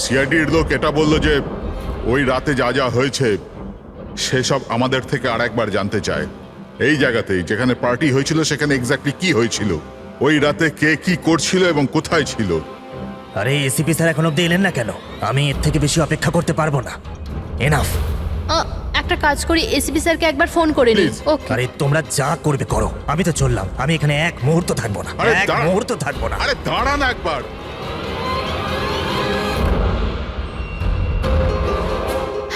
সিআইডির লোক এটা বলল যে ওই রাতে যা যা হয়েছে সেসব আমাদের থেকে আরেকবার জানতে চায়। এই জায়গাতেই যেখানে পার্টি হয়েছিল সেখানে এক্স্যাক্টলি কি হয়েছিল, ওই রাতে কে কি করছিল এবং কোথায় ছিল। আরে এসিপি স্যার এখন অব্দি এলেন না কেন? আমি এর থেকে বেশি অপেক্ষা করতে পারবো না। এনাফ। একটা কাজ করি, এসপি স্যারকে একবার ফোন করে নিই। Please. ওকে। আরে তোমরা যা করবে করো, আমি তো চললাম। আমি এখানে এক মুহূর্ত থাকবো না, আরে এক দাঁড়া। মুহূর্ত থাকবো না। আরে দাঁড়া না একবার।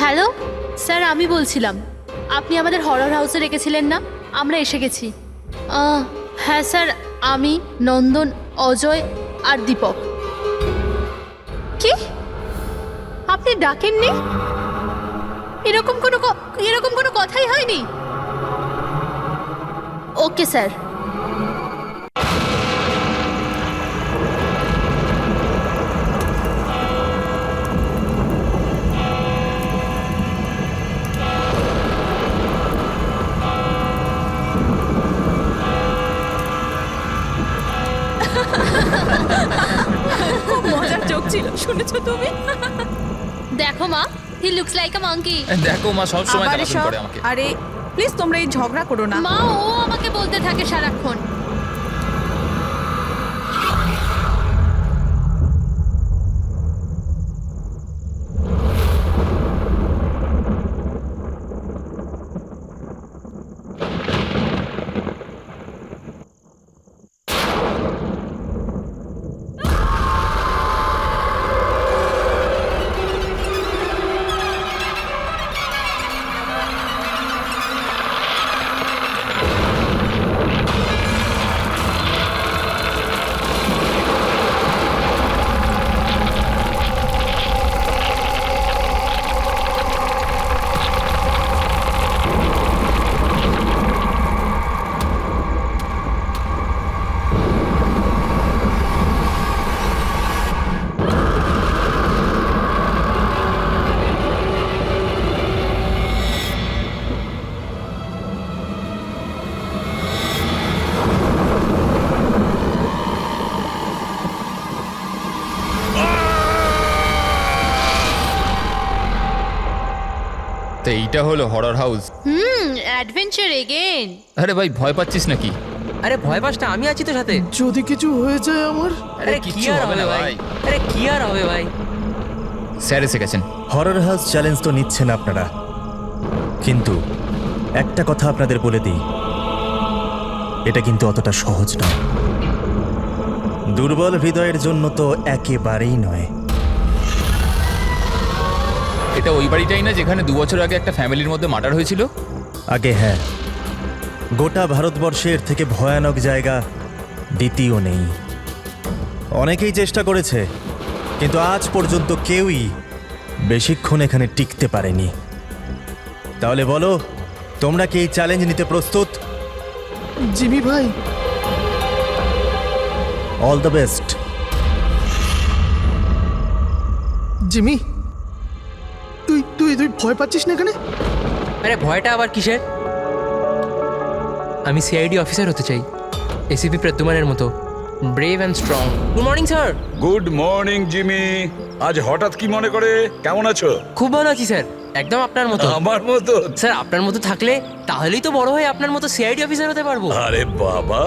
হ্যালো স্যার, আমি বলছিলাম আপনি আমাদের হরর হাউসে রেখেছিলেন না? আমরা এসে গেছি। হ্যাঁ স্যার, আমি, নন্দন, অজয় আর দীপক। কি আপনি ডাকেননি? এরকম কোনো কথাই হয়নি। Okay sir. মজার জোক ছিল, শুনেছো তুমি? দেখো মা, he looks like a monkey. দেখো মা সব সময় আবার জ্বালাতন এসব? করে আমাকে। আরে প্লিজ তোমরা এই ঝগড়া করো না। মা, ও আমাকে বলতে থাকে সারাক্ষণ। তো এইটা হলো হরর হাউস। Adventure again. আরে ভাই ভয় পাচ্ছিস নাকি? আরে ভয় পাস না, আমি আছি তো সাথে। যদি কিছু হয়ে যায় আমার। আরে কি কিচ্ছু আর হবে না ভাই। আরে কি আর হবে ভাই? স্যার এসে গেছেন। হরর হাউস চ্যালেঞ্জ তো নিচ্ছেন আপনারা, কিন্তু একটা কথা আপনাদের বলে দিই, এটা কিন্তু অতটা সহজ নয়। দুর্বল হৃদয়ের জন্য তো একেবারেই নয়। এটা ওই বাড়িটাই না যেখানে 2 বছর আগে একটা ফ্যামিলির মধ্যে মার্ডার হয়েছিল? আগে হ্যাঁ, গোটা ভারতবর্ষের থেকে ভয়ানক জায়গা দ্বিতীয় নেই। অনেকেই চেষ্টা করেছে, কিন্তু আজ পর্যন্ত কেউই বেশিক্ষণ এখানে টিকতে পারেনি। তাহলে বলো, তোমরা কি এই চ্যালেঞ্জ নিতে প্রস্তুত? জিমি ভাই, অল দ্য বেস্ট। জিমি, তুই তুই তুই ভয় পাচ্ছিস না এখানে? আরে ভয়টা আবার কিসের? আমি সিআইডি অফিসার হতে চাই, এসিপি প্রদ্যুমানের মতো brave and strong. Good morning sir. Good morning Jimmy. আজ হঠাৎ কি মনে করে? কেমন আছো? খুব ভালো আছি স্যার, একদম আপনার মতো। আমার মতো? স্যার আপনার মতো থাকলে তাহলেই তো বড় হয়ে আপনার মতো সিআইডি অফিসার হতে পারবো। আরে বাবা,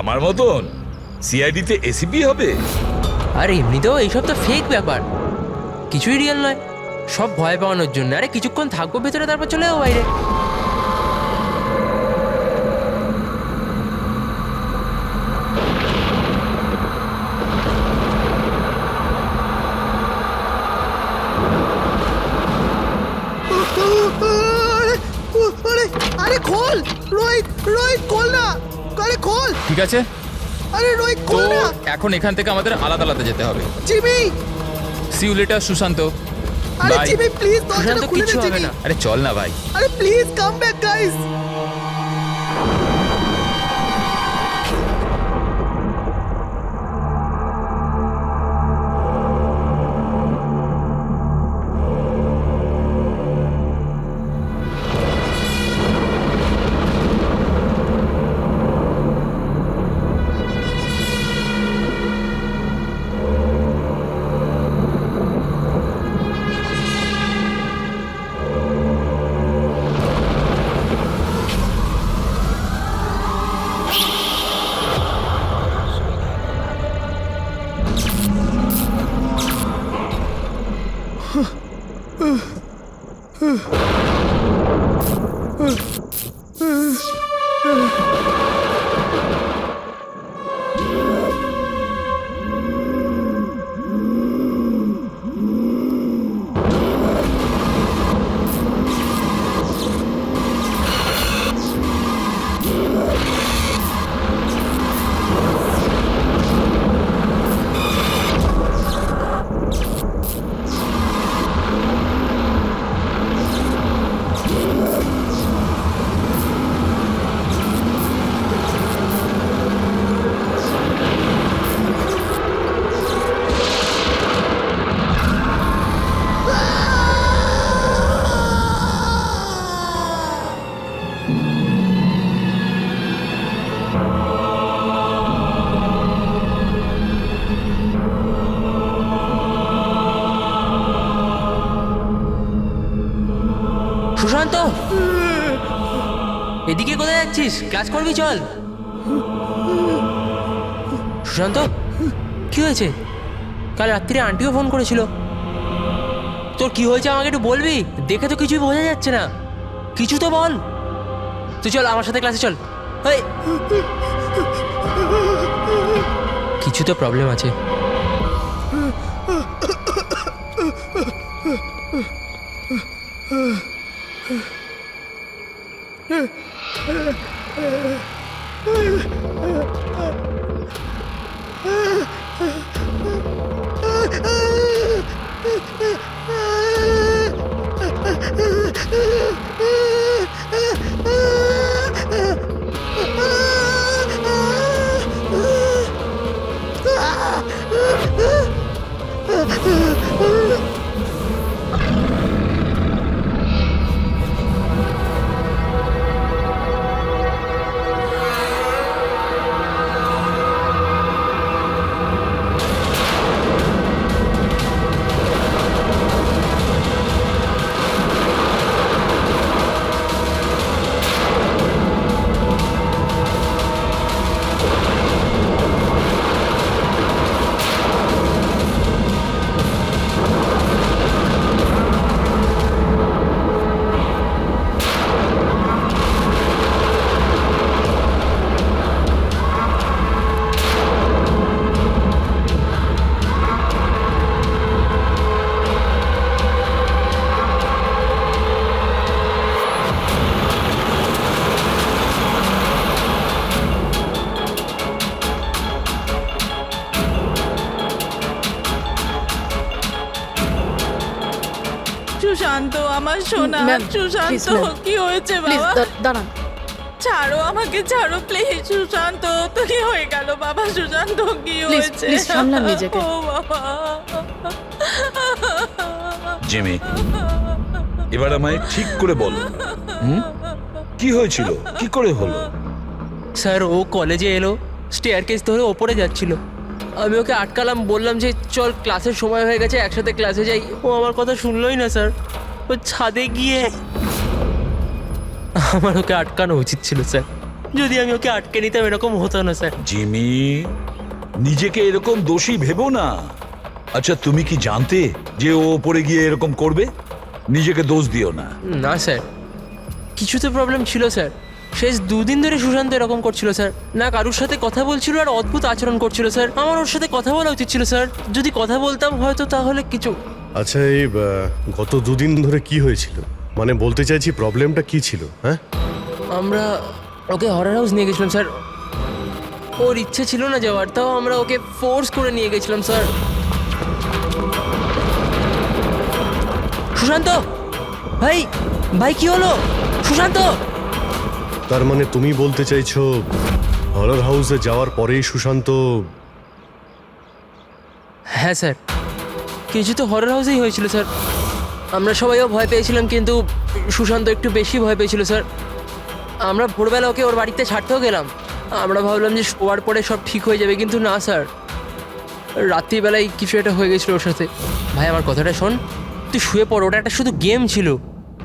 আমার মতন সিআইডি তে এসিপি হবে? আর এমনিতেও এইসব তো ফেক ব্যাপার, কিছুই রিয়েল নয়, সব ভয় পাওয়ানোর জন্য। আরে কিছুক্ষণ থাকবো ভেতরে, তারপর চলে যাবো বাইরে। আরে আরে খোল রোহিত, রোহিত খোল না, আরে খোল। ঠিক আছে, আরে রোহিত তো খোল না। এখন এখান থেকে আমাদের আলাদা আলাদা যেতে হবে। Jimmy, see you later Sushant. আরে Bye. জিমি প্লিজ দরজাটা সুশান্ত খুলে কিচ্ছু দে হবে জিমি। না। আরে চল না ভাই। আরে প্লিজ কাম ব্যাক গাইস। যাচ্ছিস? ক্লাস করবি, চল। সুশান্ত, কি হয়েছে? কাল রাত্রিরে আন্টিও ফোন করেছিল। তোর কি হয়েছে আমাকে একটু বলবি? দেখে তো কিছুই বোঝা যাচ্ছে না, কিছু তো বল। তুই চল আমার সাথে ক্লাসে চল। এই, কিছু তো প্রবলেম আছে। সুশান্ত আমার সোনা, ম্যাম, সুশান্ত please, ম্যাম। কি হয়েছে প্লিজ বাবা? দাঁড়ান। ছাড়ো আমাকে, ছাড়ো প্লিজ। সুশান্ত তো কি হয়ে গেল বাবা? সুশান্ত কি Please, হয়েছে? please, সামলান নিজেকে। ও বাবা। জিমি, এবার আমায় ঠিক করে বল, কি হয়েছিল, কি করে হলো? স্যার, ও কলেজে এলো, স্টেয়ারকেস ধরে ওপরে যাচ্ছিল। আমি ওকে আটকালাম, বললাম যে চল ক্লাসের সময় হয়ে গেছে, একসাথে ক্লাসে যাই। ও আমার কথা শুনলোই না স্যার। ও ছাদে গিয়ে, আমার ওকে আটকানো উচিত ছিল স্যার। যদি আমি ওকে আটকে নিতাম এরকম হতো না স্যার। জিমি, নিজেকে এরকম দোষী ভেবো না। আচ্ছা, তুমি কি জানতে যে ও ওপরে গিয়ে এরকম করবে? নিজেকে দোষ দিও না। না স্যার, কিছু তো প্রবলেম ছিল স্যার। শেষ 2 দিন ধরে সুশান্ত এরকম করছিল স্যার। না কারুর সাথে কথা বলছিল আর অদ্ভুত আচরণ করছিল স্যার। আমার ওর সাথে কথা বলা উচিত ছিল স্যার। যদি কথা বলতাম হয়তো তাহলে কিছু। আচ্ছা, এই গত 2 দিন ধরে কি হয়েছিল? মানে বলতে চাইছি প্রবলেমটা কি ছিল? হ্যাঁ, আমরা ওকে হরর হাউস নিয়ে গেছিলাম স্যার। ওর ইচ্ছে ছিল না যাওয়ার, তাও আমরা ওকে ফোর্স করে নিয়ে গেছিলাম স্যার। সুশান্ত ভাই, ভাই কি হলো? সুশান্ত! তার মানে তুমি বলতে চাইছো হরর হাউসে যাওয়ার পরেই সুশান্ত? হ্যাঁ স্যার, কিছু তো হরর হাউসেই হয়েছিল স্যার। আমরা সবাইও ভয় পেয়েছিলাম, কিন্তু সুশান্ত একটু বেশি ভয় পেয়েছিল স্যার। আমরা ভোরবেলা ওকে ওর বাড়িতে ছাড়তেও গেলাম। আমরা ভাবলাম যে শোয়ার পরে সব ঠিক হয়ে যাবে, কিন্তু না স্যার, রাত্রিবেলায় কিছু একটা হয়ে গেছিলো ওর সাথে। ভাই আমার কথাটা শোন, তুই শুয়ে পড়, ওটা একটা শুধু গেম ছিল।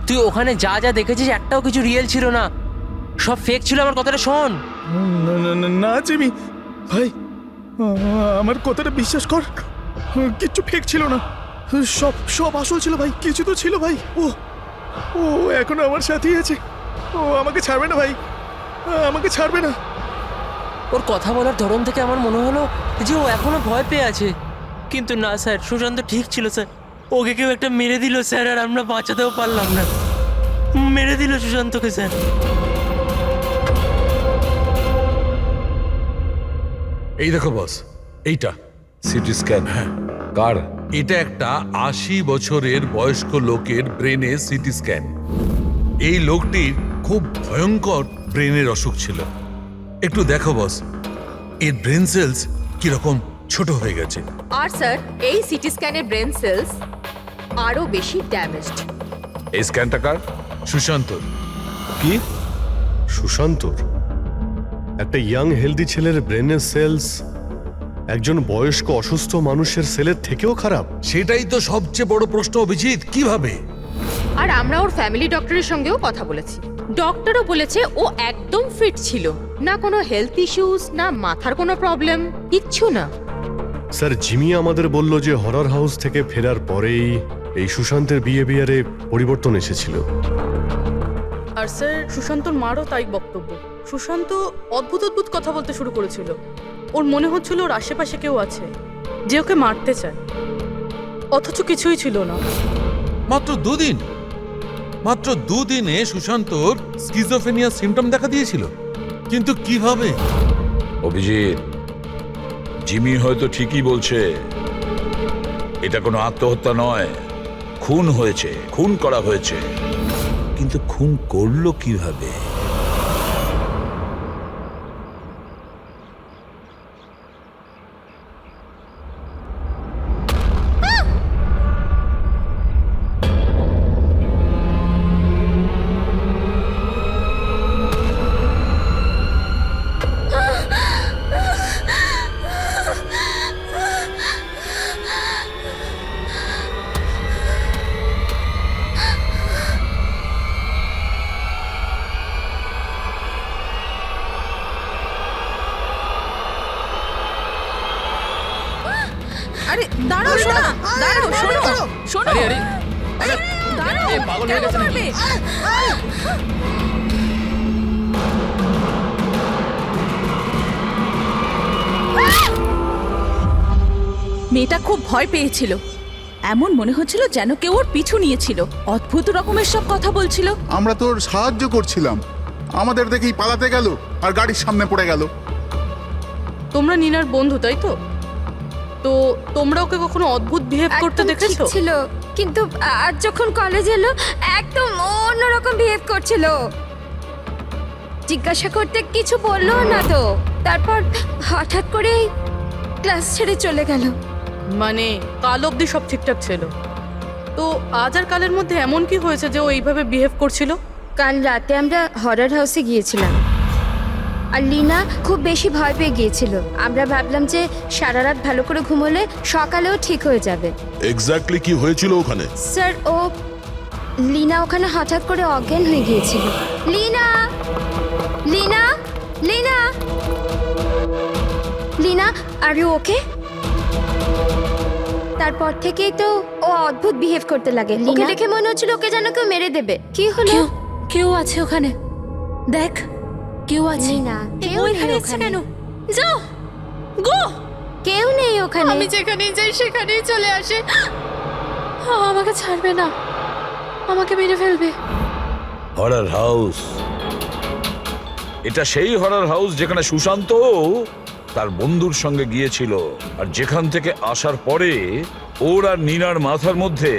তুই ওখানে যা যা দেখেছিস একটাও কিছু রিয়েল ছিল না, সব ফেক ছিল। আমার কথাটা শোন। না জিমি ভাই, আমার কথাটা বিশ্বাস কর, কিচ্ছু ফেক ছিল না, সব সব আসল ছিল ভাই। কিছু তো ছিল ভাই। ও ও এখনো আমার সাথেই আছে। ও আমাকে ছাড়বে না ভাই, আমাকে ছাড়বে না। ওর কথা বলার ধরন থেকে আমার মনে হলো যে ও এখনো ভয় পেয়ে আছে, কিন্তু না স্যার, সুশান্ত ঠিক ছিল স্যার। ওকে কেউ একটা মেরে দিল স্যার, আর আমরা বাঁচাতেও পারলাম না। মেরে দিল সুশান্তকে স্যার। এই দেখো বস, এইটা সিটি স্ক্যান। হ্যাঁ, কার? এটা একটা 80 বছরের বয়স্ক লোকের ব্রেনে সিটি স্ক্যান। এই লোকটির খুব ভয়ঙ্কর ব্রেনের অসুখ ছিল। একটু দেখো বস, এর ব্রেন সেলস কিরকম ছোট হয়ে গেছে। আর স্যার, এই সিটি স্ক্যানের ব্রেন সেলস আরো বেশি ড্যামেজড। এই স্ক্যানটা কার? সুশান্ত। কি? সুশান্তর? একটা ইয়াং হেলদি ছেলের ব্রেনের সেলস একজন বয়স্ক অসুস্থ মানুষের সেলের থেকেও খারাপ? সেটাই তো সবচেয়ে বড় প্রশ্ন অভিজিৎ, কিভাবে? আর আমরা ওর ফ্যামিলি ডক্টরের সঙ্গেও কথা বলেছি। ডক্টরও বলেছে ও একদম ফিট ছিল, না কোনো হেলথ ইস্যুস, না মাথার কোনো প্রবলেম, কিচ্ছু না। স্যার জিমি আমাদের বলল যে হরর হাউস থেকে ফেরার পরেই এই সুশান্তের বিহেভিয়ারে পরিবর্তন এসেছিল। আর স্যার সুশান্তর মারও তাই বক্তব্য। সুশান্ত অদ্ভুত অদ্ভুত কথা বলতে শুরু করেছিল। ওর মনে হচ্ছিল ওর আশেপাশে কেউ আছে যে ওকে মারতে চায়, অথচ কিছুই ছিল না। মাত্র দুদিনে সুশান্তর স্কিজোফ্রেনিয়া সিম্পটম দেখা দিয়েছিল, কিন্তু কিভাবে? অভিজিৎ, জিমি হয়তো ঠিকই বলছে, এটা কোনো আত্মহত্যা নয়, খুন হয়েছে, খুন করা হয়েছে, কিন্তু খুন করলো কিভাবে? আরে দাঁড়াও, শোনো, দাঁড়াও, শোনো, শোনো, আরে দাঁড়াও, এ পাগল হয়ে গেছে নাকি? মেয়েটা খুব ভয় পেয়েছিল, এমন মনে হচ্ছিল যেন কেউ ওর পিছু নিয়েছিল। অদ্ভুত রকমের সব কথা বলছিল। আমরা তোর সাহায্য করছিলাম, আমাদের দেখেই পালাতে গেল আর গাড়ির সামনে পড়ে গেল। তোমরা নিনার বন্ধু, তাই তো? তো তোমরা ওকে কখনো অদ্ভুত বিহেভ করতে দেখেছো? ছিল, কিন্তু আজ যখন কলেজ এলো একদম অন্যরকম বিহেভ করছিল। জিজ্ঞাসা করতে কিছু বললো না তো, তারপর হঠাৎ করে ক্লাস ছেড়ে চলে গেল। মানে কাল অবধি সব ঠিকঠাক ছিল, তো আজ আর কালের মধ্যে এমন কি হয়েছে যে ও এইভাবে বিহেভ করছিল? কাল রাতে আমরা হরর হাউসে গিয়েছিলাম, আর লিনা খুব বেশি ভয় পেয়ে গিয়েছিল। আমরা ভাবলাম যে সারা রাত ভালো করে ঘুমোলে সকালেও ঠিক হয়ে যাবে। এক্স্যাক্টলি কি হয়েছিল ওখানে? স্যার, লিনা ওখানে হঠাৎ করে অজ্ঞান হয়ে গিয়েছিল। Leena Leena Leena Leena are you okay? তারপর থেকেই তো ও অদ্ভুত বিহেভ করতে লাগে। ওকে দেখে মনে হচ্ছিল ওকে যেন কেউ মেরে দেবে। কি হলো? কেউ আছে ওখানে, দেখ কেউ আছে। না, কেউ ওইখানে নেই এসছে ওখানে। কেন? যাও, গো। কেউ নেই ওখানে। আমি যেখানেই যাই সেখানেই চলে আসে। আমাকে ছাড়বে না, আমাকে মেরে ফেলবে। হরর হাউস, এটা সেই হরর হাউস যেখানে সুশান্ত তার বন্ধুর সঙ্গে গিয়েছিল, আর যেখান থেকে আসার পরে ওর আর নিনার মাথার মধ্যে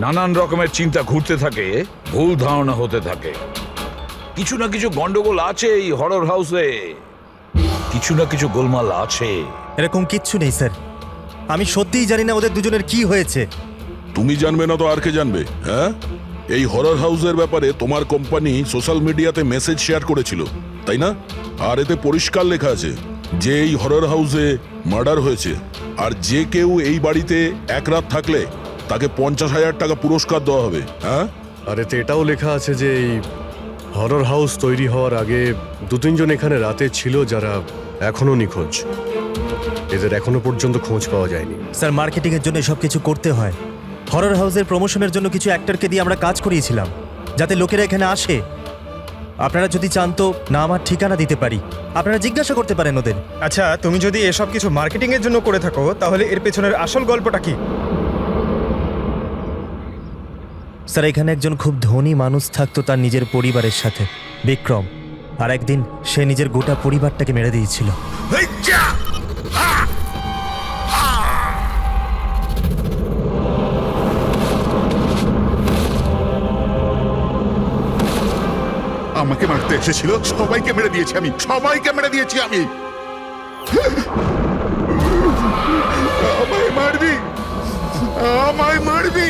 নানান রকমের চিন্তা ঘুরতে থাকে, ভুল ধারণা হতে থাকে। কিছু না কিছু গন্ডগোল আছে এই হরর হাউসে, কিছু না কিছু গোলমাল আছে। এরকম কিচ্ছু নেই স্যার, আমি সত্যিই জানি না ওদের দুজনের কি হয়েছে। তুমি জানবে না তো আর কে জানবে? হ্যাঁ, এই হরর হাউসের ব্যাপারে তোমার কোম্পানি সোশ্যাল মিডিয়াতে মেসেজ শেয়ার করেছিল, তাই না? আর এতে পরিষ্কার লেখা আছে যে এই হরর হাউসে মার্ডার হয়েছে, আর যে কেউ এই বাড়িতে এক রাত থাকলে তাকে 50,000 টাকা পুরস্কার দেওয়া হবে। হ্যাঁ, আর এতে এটাও লেখা আছে যে এই হরর হাউস তৈরি হওয়ার আগে 2-3 জন এখানে রাতে ছিল যারা এখনো নিখোঁজ। এদের এখনো পর্যন্ত খোঁজ পাওয়া যায়নি। স্যার, মার্কেটিংয়ের জন্য সব কিছু করতে হয়। হরর হাউসের প্রমোশনের জন্য কিছু অ্যাক্টরকে দিয়ে আমরা কাজ করিয়েছিলাম, যাতে লোকেরা এখানে আসে। আপনারা যদি চান তো না আমার ঠিকানা দিতে পারি, আপনারা জিজ্ঞাসা করতে পারেন ওদের। আচ্ছা, তুমি যদি এসব কিছু মার্কেটিং এর জন্য করে থাকো, তাহলে এর পেছনের আসল গল্পটা কি? স্যার, এখানে একজন খুব ধনী মানুষ থাকতো তার নিজের পরিবারের সাথে, বিক্রম। আর একদিন সে নিজের গোটা পরিবারটাকে মেরে দিয়েছিল। আমাকে মারতে এসেছিল, সবাইকে মেরে দিয়েছি আমি, সবাইকে মেরে দিয়েছি আমি। আমায় মারবি, আমায় মারবি।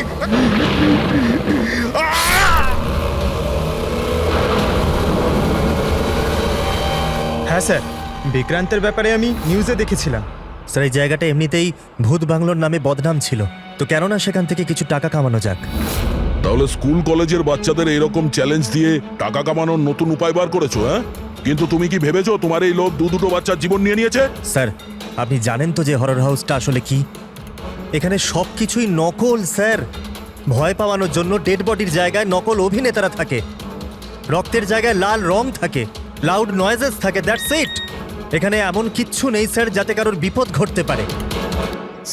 হ্যাঁ স্যার, বিক্রান্তের ব্যাপারে আমি নিউজে দেখেছিলাম। স্যার, এই জায়গাটা এমনিতেই ভূত বাংলোর নামে বদনাম ছিল, তো কেননা সেখান থেকে কিছু টাকা কামানো যাক। তাহলে স্কুল কলেজের বাচ্চাদের এরকম চ্যালেঞ্জ দিয়ে টাকা কামানোর নতুন উপায় বার করেছো, হ্যাঁ? কিন্তু তুমি কি ভেবেছো তোমার এই লোক দুটো বাচ্চার জীবন নিয়ে নিয়েছে? স্যার আপনি জানেন তো যে হরর হাউসটা আসলে কি? এখানে সব কিছুই নকল স্যার। ভয় পাওয়ানোর জন্য ডেড বডির জায়গায় নকল অভিনেতারা থাকে, রক্তের জায়গায় লাল রং থাকে, লাউড নয়েজেস থাকে, দ্যাটস ইট। এখানে এমন কিচ্ছু নেই স্যার যাতে কারোর বিপদ ঘটতে পারে।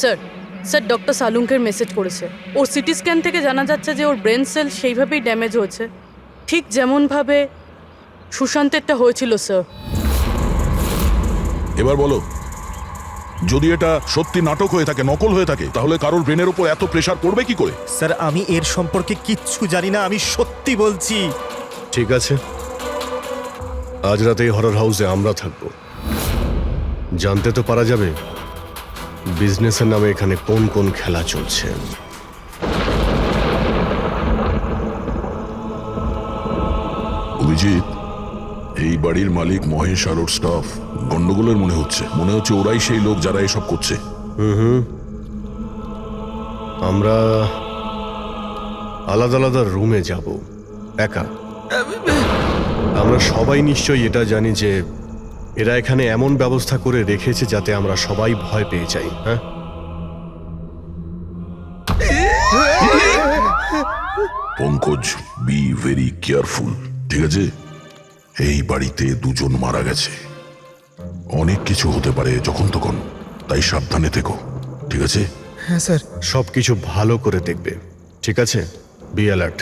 স্যার ডক্টর সালুঙ্কের মেসেজ করেছে। ওর সিটি স্ক্যান থেকে জানা যাচ্ছে যে ওর ব্রেন সেল সেইভাবেই ড্যামেজ হয়েছে, ঠিক যেমনভাবে সুশান্তেরটা হয়েছিল স্যার। এবার বলো, যদি এটা সত্যি নাটক হয়ে থাকে, নকল হয়ে থাকে, তাহলে কারোর ব্রেনের উপর এত প্রেসার পড়বে কি করে? স্যার আমি এর সম্পর্কে কিচ্ছু জানি না, আমি সত্যি বলছি। ঠিক আছে, আজ রাতে হরর হাউসে আমরা থাকবো। জানতে তো পারা যাবে বিজনেসের নামে এখানে কোন কোন খেলা চলছে। অভিজিৎ, এই বাড়ির মালিক মহেশ আর ওর স্টাফ গন্ডগোলের মনে হচ্ছে ওরাই সেই লোক যারা এসব করছে। আমরা আলাদা আলাদা রুমে যাব, একা। আমরা সবাই নিশ্চয়ই এটা জানি যে এরা এখানে এমন ব্যবস্থা করে রেখেছে যাতে আমরা সবাই ভয় পেয়ে যাই। হ্যাঁ, পঙ্কজ, বি ভেরি কেয়ারফুল, ঠিক আছে? এই বাড়িতে দুজন মারা গেছে, অনেক কিছু হতে পারে যখন তখন, তাই সাবধানে থেকো, ঠিক আছে? হ্যাঁ স্যার। সবকিছু ভালো করে দেখবে, ঠিক আছে? Be alert.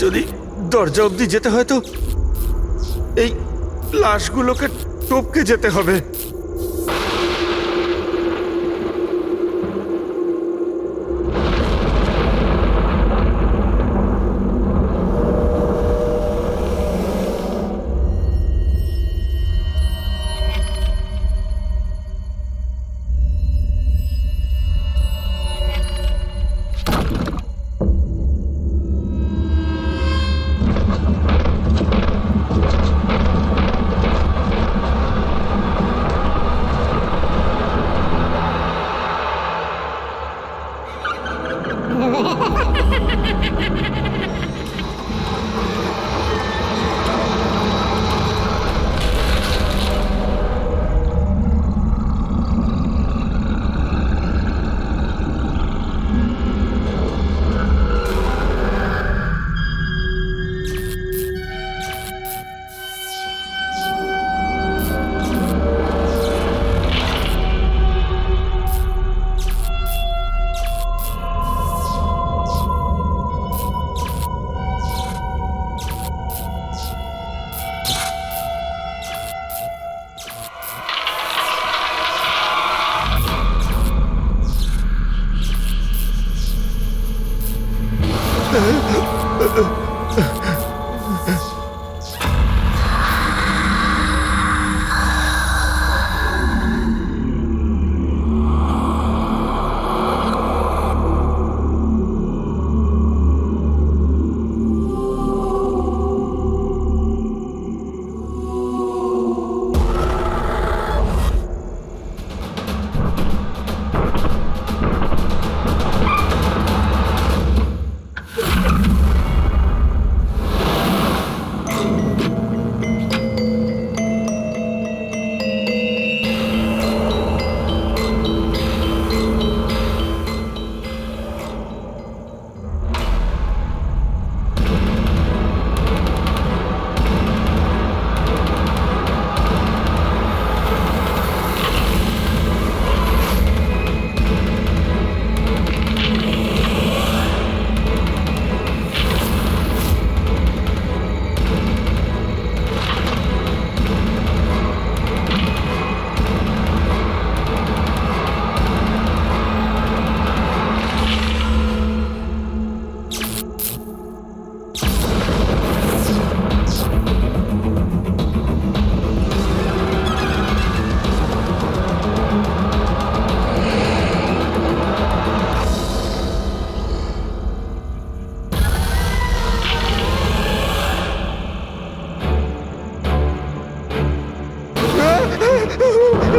যদি দরজা অবধি যেতে হয় তো এই লাশগুলোকে টপকে যেতে হবে।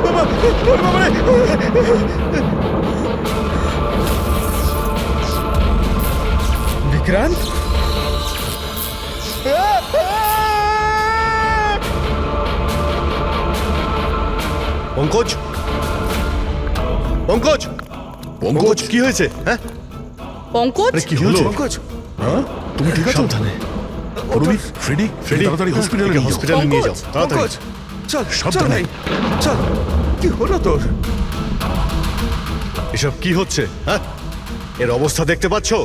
বাবা, ওরে বাবা রে! বিক্রান্ত, পঙ্কজ, পঙ্কজ, পঙ্কজ, কি হয়েছে? হ্যাঁ, পঙ্কজ আরে কি হলো? পঙ্কজ, তুমি ঠিক আছো? সাবধানে। রবি, ফ্রেডি, ফ্রেডি, তাড়াতাড়ি হসপিটালে নিয়ে যাও। হসপিটালে নিয়ে যাও, তাড়াতাড়ি। পঙ্কজ, চল, চল সাবধানে। ভাই, চল। কি হলো তোর? এসব কি হচ্ছে? হ্যাঁ, এর অবস্থা দেখতে পাচ্ছো?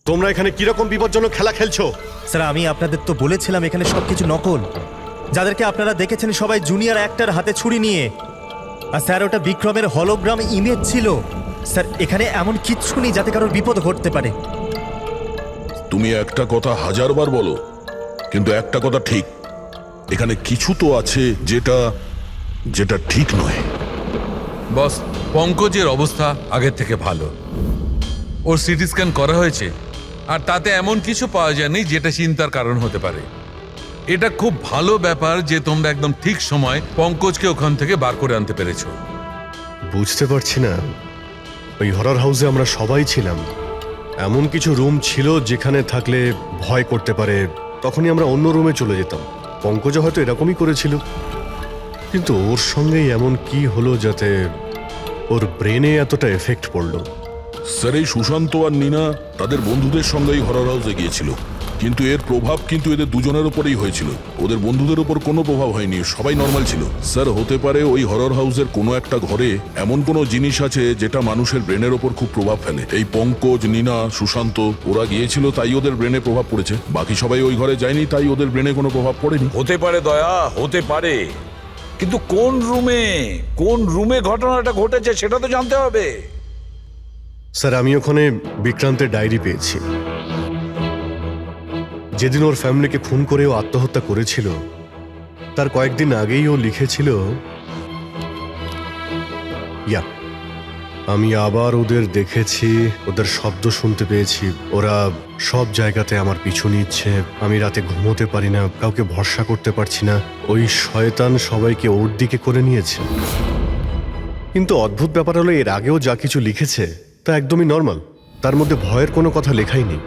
তোমরা এখানে কিরকম বিপজ্জনক খেলা খেলছো? স্যার আমি আপনাদের তো বলেছিলাম এখানে সবকিছু নকল। যাদেরকে আপনারা দেখেছেন সবাই জুনিয়র অ্যাক্টর হাতে ছুরি নিয়ে। আর স্যার ওটা বিক্রমের হলোগ্রাম ইমেজ ছিল। স্যার এখানে এমন কিচ্ছু নেই যাতে কারোর বিপদ ঘটতে পারে। তুমি একটা কথা হাজারবার বলো, কিন্তু একটা কথা ঠিক, এখানে কিছু তো আছে যেটা যেটা ঠিক নয়। বস, পঙ্কজের অবস্থা আগের থেকে ভালো। ওর সিটি স্ক্যান করা হয়েছে, আর তাতে এমন কিছু পাওয়া যায়নি যেটা চিন্তার কারণ হতে পারে। এটা খুব ভালো ব্যাপার যে তোমরা একদম ঠিক সময় পঙ্কজকে ওখান থেকে বার করে আনতে পেরেছো। বুঝতে পারছি না, ওই হরর হাউসে আমরা সবাই ছিলাম। এমন কিছু রুম ছিল যেখানে থাকলে ভয় করতে পারে, তখনই আমরা অন্য রুমে চলে যেতাম। পঙ্কজ হয়তো এরকমই করেছিল, কিন্তু ওর সঙ্গেই এমন কি হলো যাতে ওর ব্রেনে এতটা এফেক্ট পড়লো? স্যার, এই সুশান্ত আর নীনা তাদের বন্ধুদের সঙ্গেই হরর হাউসে গিয়েছিল, কিন্তু এর প্রভাব কিন্তু এদের দুজনের উপরেই হয়েছিল। ওদের বন্ধুদের উপর কোনো প্রভাব হয়নি, সবাই নর্মাল ছিল। স্যার, হতে পারে ওই হরর হাউসের কোনো একটা ঘরে এমন কোনো জিনিস আছে যেটা মানুষের ব্রেনের ওপর খুব প্রভাব ফেলে। এই পঙ্কজ, নীনা, সুশান্ত ওরা গিয়েছিল তাই ওদের ব্রেনে প্রভাব পড়েছে। বাকি সবাই ওই ঘরে যায়নি তাই ওদের ব্রেনে কোনো প্রভাব পড়েনি। হতে পারে দয়া, হতে পারে, কিন্তু কোন রুমে ঘটনাটা ঘটেছে সেটা তো জানতে হবে। স্যার, আমি ওখানে বিক্রান্তের ডায়েরি পেয়েছি। যেদিন ওর ফ্যামিলিকে খুন করে ও আত্মহত্যা করেছিল, তার কয়েকদিন আগেই ও লিখেছিল, আমি আবার ওদের দেখেছি, ওদের শব্দ শুনতে পেয়েছি, ওরা সব জায়গাতে আমার পিছু নিচ্ছে, আমি রাতে ঘুমোতে পারি না, কাউকে ভরসা করতে পারছি না, ওই শয়তান সবাইকে ওর দিকে করে নিয়েছে। কিন্তু অদ্ভুত ব্যাপার হলো, এর আগেও যা কিছু লিখেছে তা একদমই নর্মাল, তার মধ্যে ভয়ের কোনো কথা লেখাই নেই।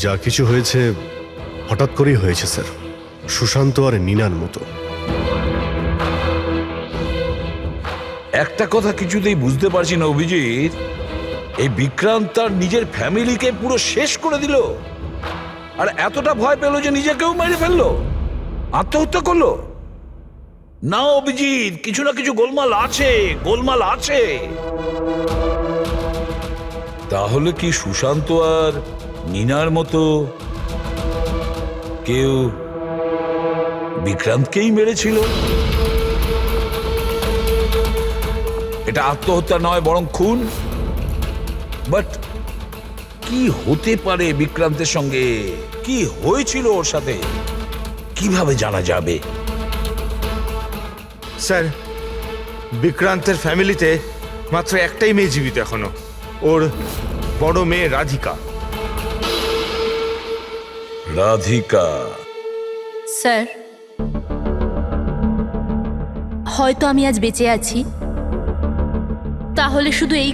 যা কিছু হয়েছে হঠাৎ করেই হয়েছে স্যার, সুশান্ত আর নীনার মতো। একটা কথা কিছুতেই বুঝতে পারছি না অভিজিৎ, এই বিক্রান্ত তার নিজের ফ্যামিলিকে পুরো শেষ করে দিল, আর এতটা ভয় পেল যে নিজেকেও মেরে ফেললো, আত্মহত্যা করলো। না অভিজিৎ, কিছু না কিছু গোলমাল আছে। তাহলে কি সুশান্ত আর নীনার মতো কেউ বিক্রান্তকেই মেরেছিল? এটা আত্মহত্যা নয়, বরং খুন। বাট কি হতে পারে বিক্রান্তের সঙ্গে? কি হয়েছিল ওর সাথে? কিভাবে জানা যাবে? স্যার, বিক্রান্তের ফ্যামিলিতে মাত্র একটাই মেয়ে জীবিত এখনো, ওর বড় মেয়ে রাধিকা। স্যার, হয়তো আমি আজ বেঁচে আছি তাহলে শুধু এই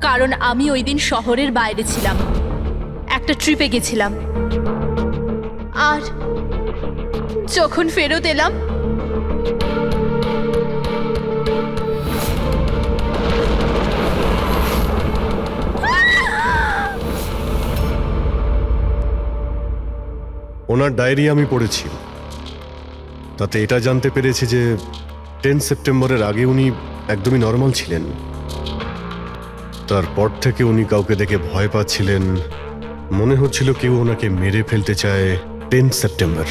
কারণ আমি ওই দিন শহরের বাইরে ছিলাম, একটা ট্রিপে গেছিলাম, আর যখন ফেরত এলাম ওনার ডায়েরি আমি পড়েছি, তাতে এটা জানতে পেরেছি যে 10 সেপ্টেম্বরের আগে উনি একদমই নর্মাল ছিলেন। তারপর থেকে উনি কাউকে দেখে ভয় পাচ্ছিলেন, মনে হচ্ছিল কেউ ওনাকে মেরে ফেলতে চায়। 10 সেপ্টেম্বর।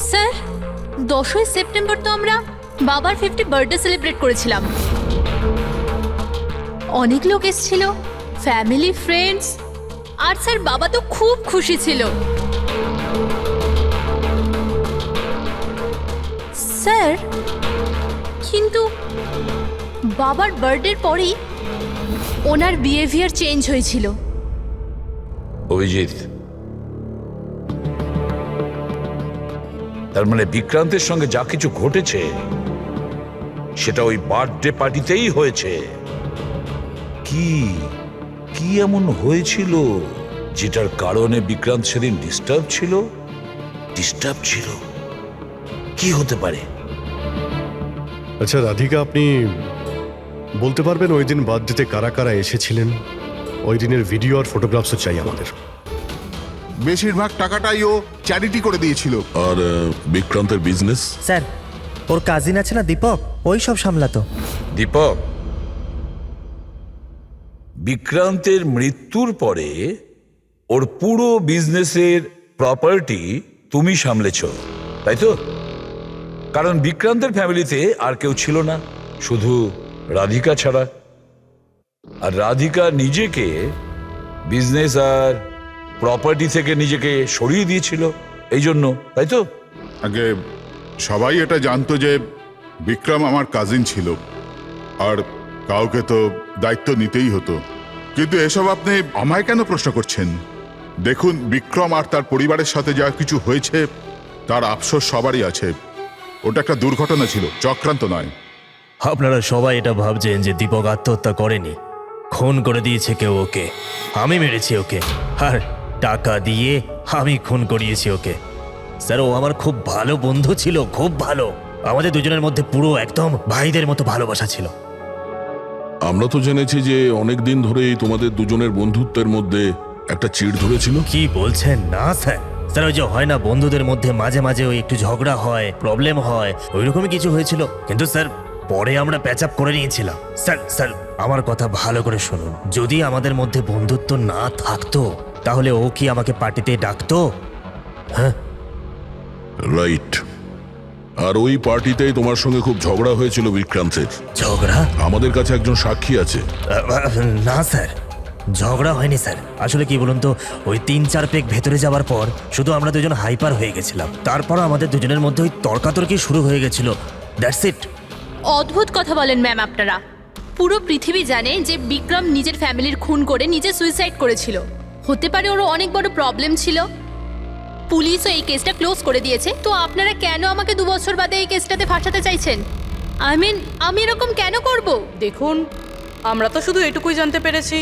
স্যার, 10ই সেপ্টেম্বর তো আমরা বাবার 50 বার্থডে সেলিব্রেট করেছিলাম। অনেক লোক এসেছিল, ফ্যামিলি, ফ্রেন্ডস, আর স্যার বাবা তো খুব খুশি ছিল। স্যার, কিন্তু বাবার বার্থডের পরেই ওনার বিহেভিয়ার চেঞ্জ হয়েছিল। অভিজিৎ, তার মানে বিক্রান্তের সঙ্গে যা কিছু ঘটেছে সেটা ওই বার্থডে পার্টিতেই হয়েছে। কি কি এমন হয়েছিল যেটার কারণে বিক্রান্ত সেদিন ডিস্টার্ব ছিল? কি হতে পারে? আচ্ছা রাধিকা, আপনি বলতে পারবেন ওই দিন বার্থডেতে কারা কারা এসেছিলেন? ওই দিনের ভিডিও আর ফটোগ্রাফসও চাই আমাদের। বেশিরভাগ টাকাটাই ও চ্যারিটি করে দিয়েছিল। আর বিক্রান্তের বিজনেস? স্যার, ওর কাজিন আছে না দীপক, ওই সব সামলাতো। দীপক, বিক্রান্তের মৃত্যুর পরে ওর পুরো বিজনেসের প্রপার্টি তুমি সামলেছ, তাই তো? কারণ বিক্রান্তের ফ্যামিলিতে আর কেউ ছিল না, শুধু রাধিকা ছাড়া। আর রাধিকা নিজেকে বিজনেস আর প্রপার্টি থেকে নিজেকে সরিয়ে দিয়েছিল এই জন্য, তাই তো? আগে সবাই এটা জানতো যে বিক্রম আমার কাজিন ছিল, আর কাউকে তো দায়িত্ব নিতেই হতো। কিন্তু এসব আপনি আমায় কেন প্রশ্ন করছেন? দেখুন, বিক্রম আর তার পরিবারের সাথে যা কিছু হয়েছে তার আফসোস সবারই আছে। ওটা একটা দুর্ঘটনা ছিল, চক্রান্ত নয়। আপনারা সবাই এটা ভাবছেন যে দীপক আত্মহত্যা করেনি, খুন করে দিয়েছে কেউ ওকে। আমি মেরেছি ওকে, আর টাকা দিয়ে আমি খুন করিয়েছি ওকে। স্যার, ও আমার খুব ভালো বন্ধু ছিল, খুব ভালো। আমাদের দুজনের মধ্যে পুরো একদম ভাইদের মতো ভালোবাসা ছিল। আমরা তো জেনেছি যে অনেক দিন ধরেই তোমাদের দুজনের বন্ধুত্বের মধ্যে একটা চিড় ধরেছিল। কি বলছেন? না স্যার, স্যার ওই যে হয় না বন্ধুদের মধ্যে মাঝে মাঝে ওই একটু ঝগড়া হয়, প্রবলেম হয়, ওইরকমই কিছু হয়েছিল। কিন্তু স্যার পরে আমরা প্যাচ আপ করে নিয়েছিলাম। স্যার আমার কথা ভালো করে শুনুন, যদি আমাদের মধ্যে বন্ধুত্ব না থাকতো তাহলে ও কি আমাকে পার্টিতে ডাকতো? হ্যাঁ, রাইট। আর ওই পার্টিতেই তোমার সঙ্গে খুব ঝগড়া হয়েছিল বিক্রান্তের। ঝগড়া? আমাদের কাছে একজন সাক্ষী আছে। না স্যার, ঝগড়া হয়নি স্যার। আসলে কি বলুন তো, ওই 3-4 পেক ভেতরে যাওয়ার পর শুধু আমরা দুজন হাইপার হয়ে গেছিলাম। তারপর আমাদের দুজনের মধ্যে ওই তর্কাতর্কি শুরু হয়ে গেছিল, দ্যাটস ইট। অদ্ভুত কথা বলেন ম্যাম আপনারা। পুরো পৃথিবী জানে যে বিক্রম নিজের ফ্যামিলির খুন করে নিজে সুইসাইড করেছিল। হতে পারে ওর অনেক বড় প্রবলেম ছিল, পুলিশও এই কেসটা ক্লোজ করে দিয়েছে। তো আপনারা কেন আমাকে 2 বছর বাদে এই কেসটাতে ফাঁসাতে চাইছেন? আই মিন, আমি এরকম কেন করব? দেখুন, আমরা তো শুধু এটুকুই জানতে পেরেছি,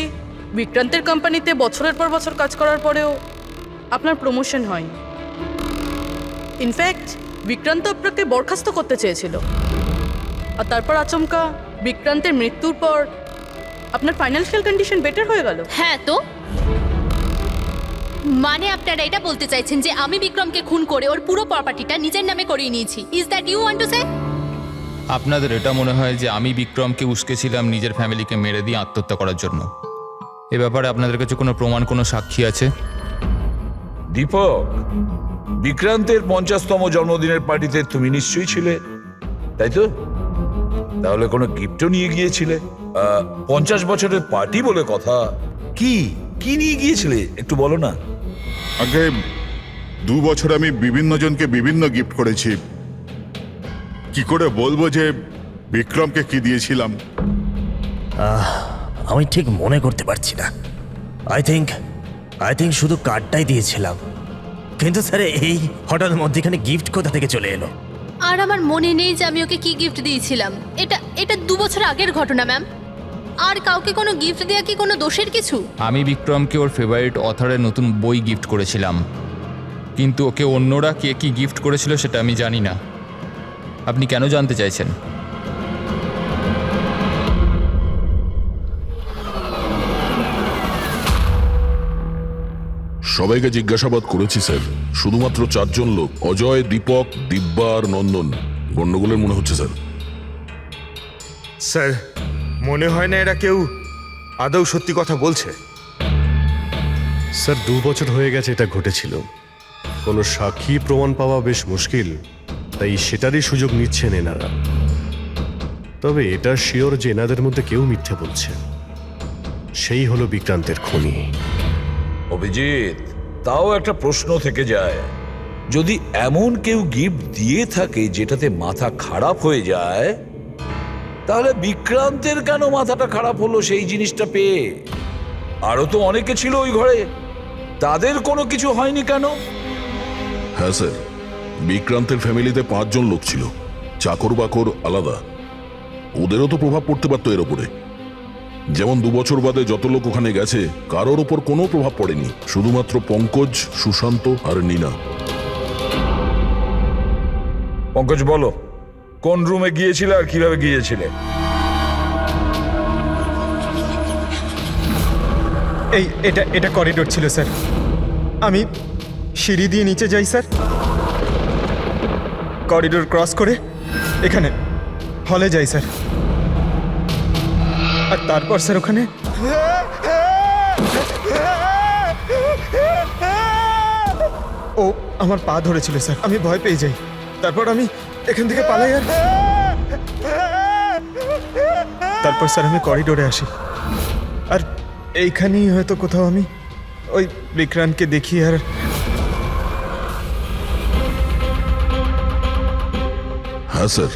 বিক্রান্তের কোম্পানিতে বছরের পর বছর কাজ করার পরেও আপনার প্রমোশন হয়নি। ইনফ্যাক্ট বিক্রান্ত আপনাকে বরখাস্ত করতে চেয়েছিল, আর তারপর আচমকা বিক্রান্তের মৃত্যুর পর আপনার ফাইন্যান্সিয়াল কন্ডিশন বেটার হয়ে গেল। হ্যাঁ, তো মানে আপনারা এটা বলতে চাইছেন যে আমি বিক্রমকে খুন করে ওর পুরো প্রপার্টিটা নিজের নামে করিয়ে নিয়েছি? Is that you want to say? আপনাদের এটা মনে হয় যে আমি বিক্রমকে উস্কেছিলাম নিজের ফ্যামিলিকে মেরে দিয়ে আত্মহত্যা করার জন্য? এ ব্যাপারে আপনাদের কাছে কোনো প্রমাণ, কোনো সাক্ষী আছে? দীপক, বিক্রান্তের 50তম জন্মদিনের পার্টিতে তুমি নিশ্চয়ই ছিলে, তাই তো? তাহলে কোনো গিফটও নিয়ে গিয়েছিলে? 50 বছরের পার্টি বলে কথা। কি কি নিয়ে গিয়েছিলে একটু বলো না। আগে 2 বছর আমি বিভিন্ন জনকে বিভিন্ন গিফট করেছি। কি করে বলবো যে বিক্রমকে কি দিয়েছিলাম? আমি ঠিক মনে করতে পারছি না। আই থিঙ্ক শুধু কার্ডটাই দিয়েছিলাম। কিন্তু স্যার এই হঠাৎ মধ্যেখানে গিফট কোথা থেকে চলে এলো? আর আমার মনে নেই যে আমি ওকে কি গিফট দিয়েছিলাম। এটা 2 বছর আগের ঘটনা ম্যাম। আর কাউকে কোনো গিফট দেওয়া কি কোনো দোষের কিছু? আমি বিক্রমকে ওর ফেভারিট অথরের নতুন বই গিফট করেছিলাম, কিন্তু ওকে অন্যরা কে কি গিফট করেছিল সেটা আমি জানি না। আপনি কেন জানতে চাইছেন? সবাইকে জিজ্ঞাসাবাদ করেছি স্যার, শুধুমাত্র 4 জন লোক, অজয়, দীপক, দিব্যা আর নন্দন গন্ডগোলের মনে হচ্ছে স্যার। স্যার, মনে হয় না এরা কেউ আদৌ সত্যি কথা বলছে। স্যার 2 বছর হয়ে গেছে এটা ঘটেছিল, কোনো সাক্ষী প্রমাণ পাওয়া বেশ মুশকিল, তাই সেটারই সুযোগ নিচ্ছেন এনারা। তবে এটা শিওর যে এনাদের মধ্যে কেউ মিথ্যে বলছে, সেই হলো বিক্রান্তের খুনি। অভিজিৎ, তাও একটা প্রশ্ন থেকে যায়, যদি এমন কেউ গিফট দিয়ে থাকে যেটাতে মাথা খারাপ হয়ে যায়, তাহলে বিক্রান্তের কেন মাথাটা খারাপ হলো সেই জিনিসটা পেয়ে? আরো তো অনেকে ছিল ওই ঘরে, তাদের কোনো কিছু হয়নি কেন? হ্যাঁ স্যার, বিক্রান্তের ফ্যামিলিতে 5 জন লোক ছিল, চাকর বাকর আলাদা। ওদেরও তো প্রভাব পড়তে পারতো এর ওপরে। যেমন 2 বছর বাদে যত লোক ওখানে গেছে কারোর ওপর কোনো প্রভাব পড়েনি, শুধুমাত্র পঙ্কজ, সুশান্ত আর নীনা। পঙ্কজ বলো, কোন রুমে গিয়েছিলে আর কিভাবে গিয়েছিলে? এটা করিডোর ছিল স্যার। আমি সিঁড়ি দিয়ে নিচে যাই স্যার, করিডোর ক্রস করে এখানে হলে যাই স্যার, আর তারপর স্যার ওখানে ও আমার পা ধরেছিল স্যার। আমি ভয় পেয়ে যাই, তারপর আমি এখান থেকে পালাই, আর তারপর স্যার আমি করিডোরে আসি, আর এইখানেই হয়তো কোথাও আমি ওই বিক্রান্তকে দেখি। আর হ্যাঁ স্যার,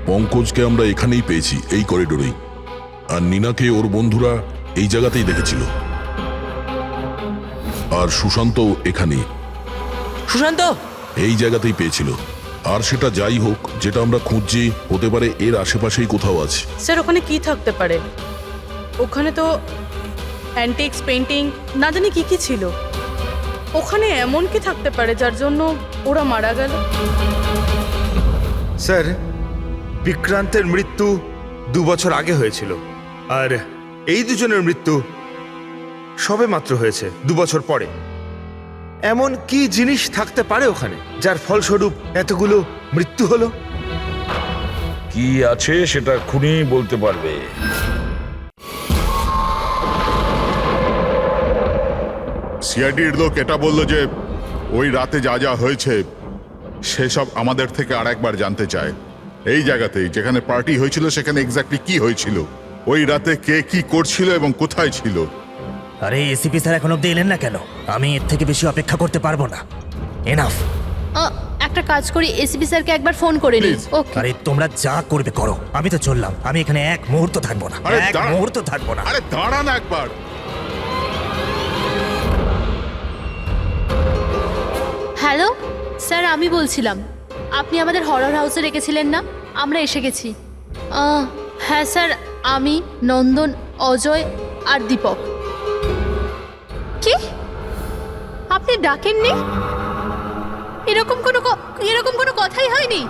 পঙ্কজকে আমরা এখানেই পেয়েছি, এই করিডোরেই। আর নীনাকে ওর বন্ধুরা এই জায়গাতেই দেখেছিল। আর সুশান্ত এখানেই, সুশান্ত! এই জায়গাতেই পেয়েছিল। আর সেটা যাই হোক, যেটা আমরা খুঁজছি হতে পারে এর আশেপাশেই কোথাও আছে। স্যার ওখানে কি থাকতে পারে? ওখানে তো অ্যান্টিক্স, পেন্টিং, না জানি কি কি ছিল। ওখানে এমন কি থাকতে পারে যার জন্য ওরা মারা গেল? স্যার, বিক্রান্তের মৃত্যু 2 বছর আগে হয়েছিল, আর এই দুজনের মৃত্যু সবে মাত্র হয়েছে 2 বছর পরে। এমন কি জিনিস থাকতে পারে ওখানে যার ফলস্বরূপ এতগুলো মৃত্যু হলো? কি আছে সেটা খুনি বলতে পারবে। সিআইডির লোক এটা বললো যে ওই রাতে যা যা হয়েছে সেসব আমাদের থেকে আরেকবার জানতে চায়। এই জায়গাতেই যেখানে পার্টি হয়েছিল সেখানে এক্স্যাক্টলি কি হয়েছিল, ওই রাতে কে কি করছিল এবং কোথায় ছিল। আরে এসিপি স্যার এখন অব্দি এলেন না কেন? আমি এর থেকে বেশি অপেক্ষা করতে পারবো না। এনাফ। একটা কাজ করি, এসিপি স্যারকে একবার ফোন করে নিই। Please. ওকে। আরে তোমরা যা করবে করো, আমি তো চললাম। আমি এখানে এক মুহূর্ত থাকবো না, আরে এক দাঁড়া। মুহূর্ত থাকবো না। আরে দাঁড়ান একবার। হ্যালো স্যার, আমি বলছিলাম, আপনি আমাদের হরর হাউসে রেখেছিলেন না? আমরা এসে গেছি। হ্যাঁ স্যার, আমি, নন্দন, অজয় আর দীপক। কি? আপনি ডাকেননি? এরকম কোনো কথাই হয়নি।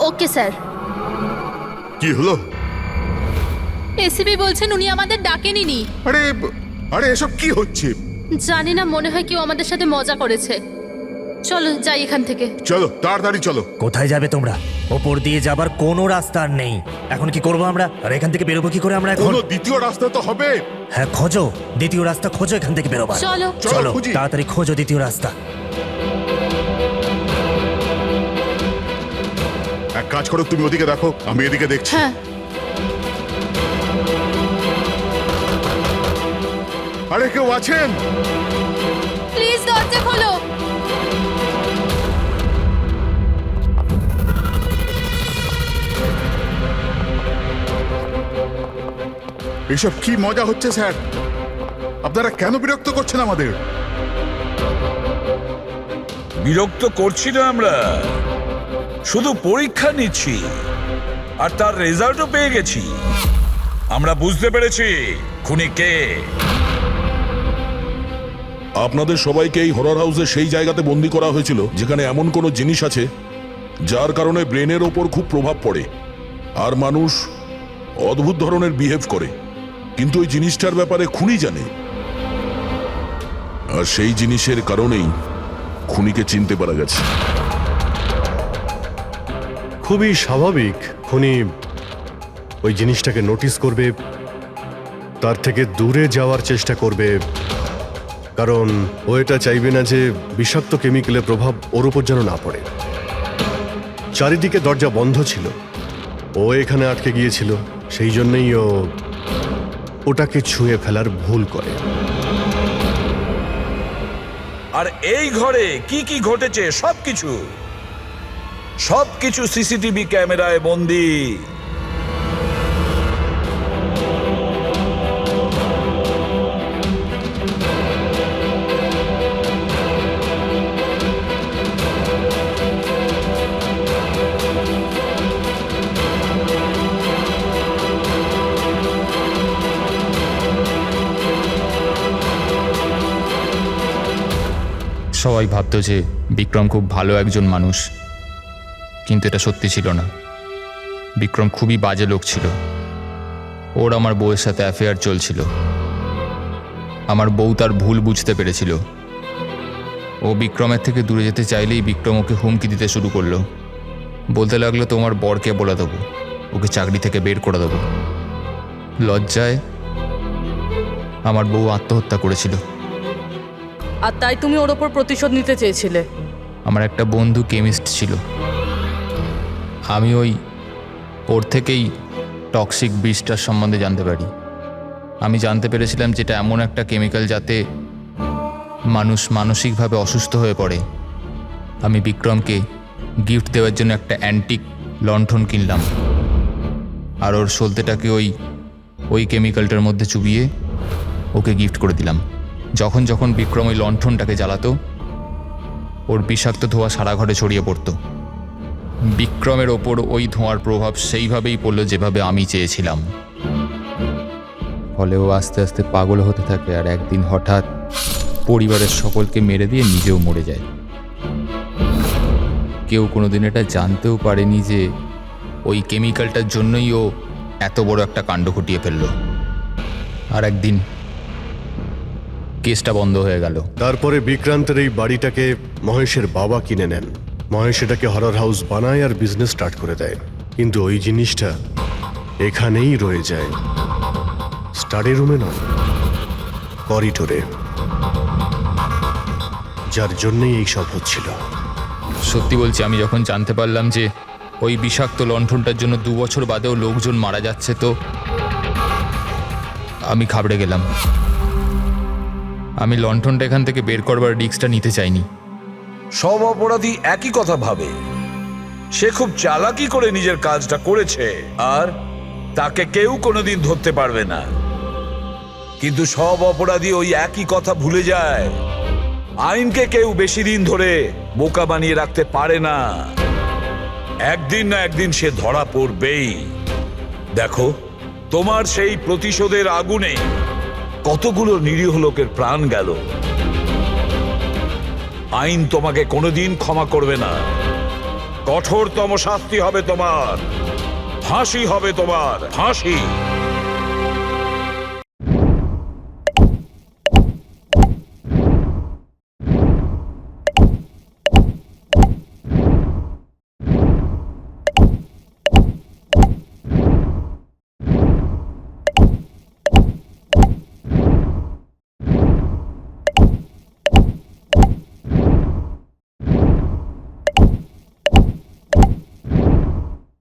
Okay sir. কি হলো? এসিপি বলছেন উনি আমাদের ডাকেনি। আরে আরে এসব কি হচ্ছে? জানি না, মনে হয় কেউ আমাদের সাথে মজা করেছে। চলো যাই এখান থেকে। চলো তাড়াতাড়ি চলো। কোথায় যাবে তোমরা? ওপর দিয়ে যাবার কোনো রাস্তা আর নেই। এখন কি করবো আমরা? আর এখান থেকে বেরোবো কি করে আমরা এখন? কোনো দ্বিতীয় রাস্তা তো হবে। হ্যাঁ খোঁজো, দ্বিতীয় রাস্তা খোঁজো এখান থেকে বেরোবার। চলো। চলো খুঁজি। তাড়াতাড়ি খোঁজো দ্বিতীয় রাস্তা। এক কাজ করো, তুমি ওদিকে দেখো, আমি এদিকে দেখছি। হ্যাঁ। আরে কেউ আছেন? প্লিজ দরজা খোলো। এসব কি মজা হচ্ছে স্যার? আপনারা কেন বিরক্ত করছেন আমাদের? বিরক্ত করছি না আমরা, শুধু পরীক্ষা নিচ্ছি, আর তার রেজাল্টও পেয়ে গেছি। আমরা বুঝতে পেরেছি খুনি কে। আপনাদের সবাইকে এই হরর হাউসে সেই জায়গাতে বন্দি করা হয়েছিল যেখানে এমন কোনো জিনিস আছে যার কারণে ব্রেনের ওপর খুব প্রভাব পড়ে আর মানুষ অদ্ভুত ধরনের বিহেভ করে, কিন্তু ওই জিনিসটার ব্যাপারে খুনি জানে। আর সেই জিনিসের কারণেই খুনিকে চিনতে পারা গেছে। খুবই স্বাভাবিক খুনি ওই জিনিসটাকে নোটিস করবে, তার থেকে দূরে যাওয়ার চেষ্টা করবে, কারণ ও এটা চাইবে না যে বিষাক্ত কেমিক্যালের প্রভাব ওর উপর যেন না পড়ে। চারিদিকে দরজা বন্ধ ছিল, ও এখানে আটকে গিয়েছিল, সেই জন্যই ও ওটাকে ছুঁয়ে ফেলার ভুল করে। আর এই ঘরে কি কি ঘটেছে সবকিছু সিসিটিভি ক্যামেরায় বন্দী। সবাই ভাবতো যে বিক্রম খুব ভালো একজন মানুষ, কিন্তু এটা সত্যি ছিল না। বিক্রম খুবই বাজে লোক ছিল। ওর আমার বউয়ের সাথে অ্যাফেয়ার চলছিল। আমার বউ তার ভুল বুঝতে পেরেছিল। ও বিক্রমের থেকে দূরে যেতে চাইলেই বিক্রম ওকে হুমকি দিতে শুরু করলো। বলতে লাগলো, তোমার বরকে বলে দেবো, ওকে চাকরি থেকে বের করে দেবো। লজ্জায় আমার বউ আত্মহত্যা করেছিল। আর তাই তুমি ওর ওপর প্রতিশোধ নিতে চেয়েছিলে? আমার একটা বন্ধু কেমিস্ট ছিল। আমি ওর থেকেই টক্সিক বিষটার সম্বন্ধে জানতে পারি। আমি জানতে পেরেছিলাম যেটা এমন একটা কেমিক্যাল যাতে মানুষ মানসিকভাবে অসুস্থ হয়ে পড়ে। আমি বিক্রমকে গিফট দেওয়ার জন্য একটা অ্যান্টিক লণ্ঠন কিনলাম, আর ওর সলতেটাকে ওই কেমিক্যালটার মধ্যে চুবিয়ে ওকে গিফট করে দিলাম। যখন যখন বিক্রম ওই লণ্ঠনটাকে জ্বালাতো, ওর বিষাক্ত ধোঁয়া সারা ঘরে ছড়িয়ে পড়তো। বিক্রমের ওপর ওই ধোঁয়ার প্রভাব সেইভাবেই পড়ল যেভাবে আমি চেয়েছিলাম। ফলে ও আস্তে আস্তে পাগল হতে থাকে, আর একদিন হঠাৎ পরিবারের সকলকে মেরে দিয়ে নিজেও মরে যায়। কেউ কোনোদিন এটা জানতেও পারেনি যে ওই কেমিক্যালটার জন্যই ও এত বড় একটা কাণ্ড ঘটিয়ে ফেলল। আর একদিন কেসটা বন্ধ হয়ে গেল। তারপরে বিক্রান্তের এই বাড়িটাকে মহেশের বাবা কিনে নেন। মহেশ এটাকে হরর হাউস বানায় আর বিজনেস স্টার্ট করে দেয়। কিন্তু ওই জিনিসটা এখানেই রয়ে যায়, স্টাডি রুমে নয়, করিডোরে, যার জন্যই এই সব হচ্ছিল। সত্যি বলছি, আমি যখন জানতে পারলাম যে ওই বিষাক্ত লণ্ঠনটার জন্য 2 বছর বাদেও লোকজন মারা যাচ্ছে, তো আমি ঘাবড়ে গেলাম। আমি লণ্ঠনটা এখান থেকে বের করবার রিস্কটা নিতে চাইনি। সব অপরাধী একই কথা ভাবে। সে খুব চালাকি করে নিজের কাজটা করেছে, আর তাকে কেউ কোনোদিন ধরতে পারবে না। কিন্তু সব অপরাধী ওই একই কথা ভুলে যায়। আইনকে কেউ বেশি দিন ধরে বোকা বানিয়ে রাখতে পারে না। একদিন না একদিন সে ধরা পড়বেই। দেখো, তোমার সেই প্রতিশোধের আগুনে কতগুলো নিরীহ লোকের প্রাণ গেল। আইন তোমাকে কোনোদিন ক্ষমা করবে না। কঠোরতম শাস্তি হবে তোমার, ফাঁসি হবে তোমার, ফাঁসি।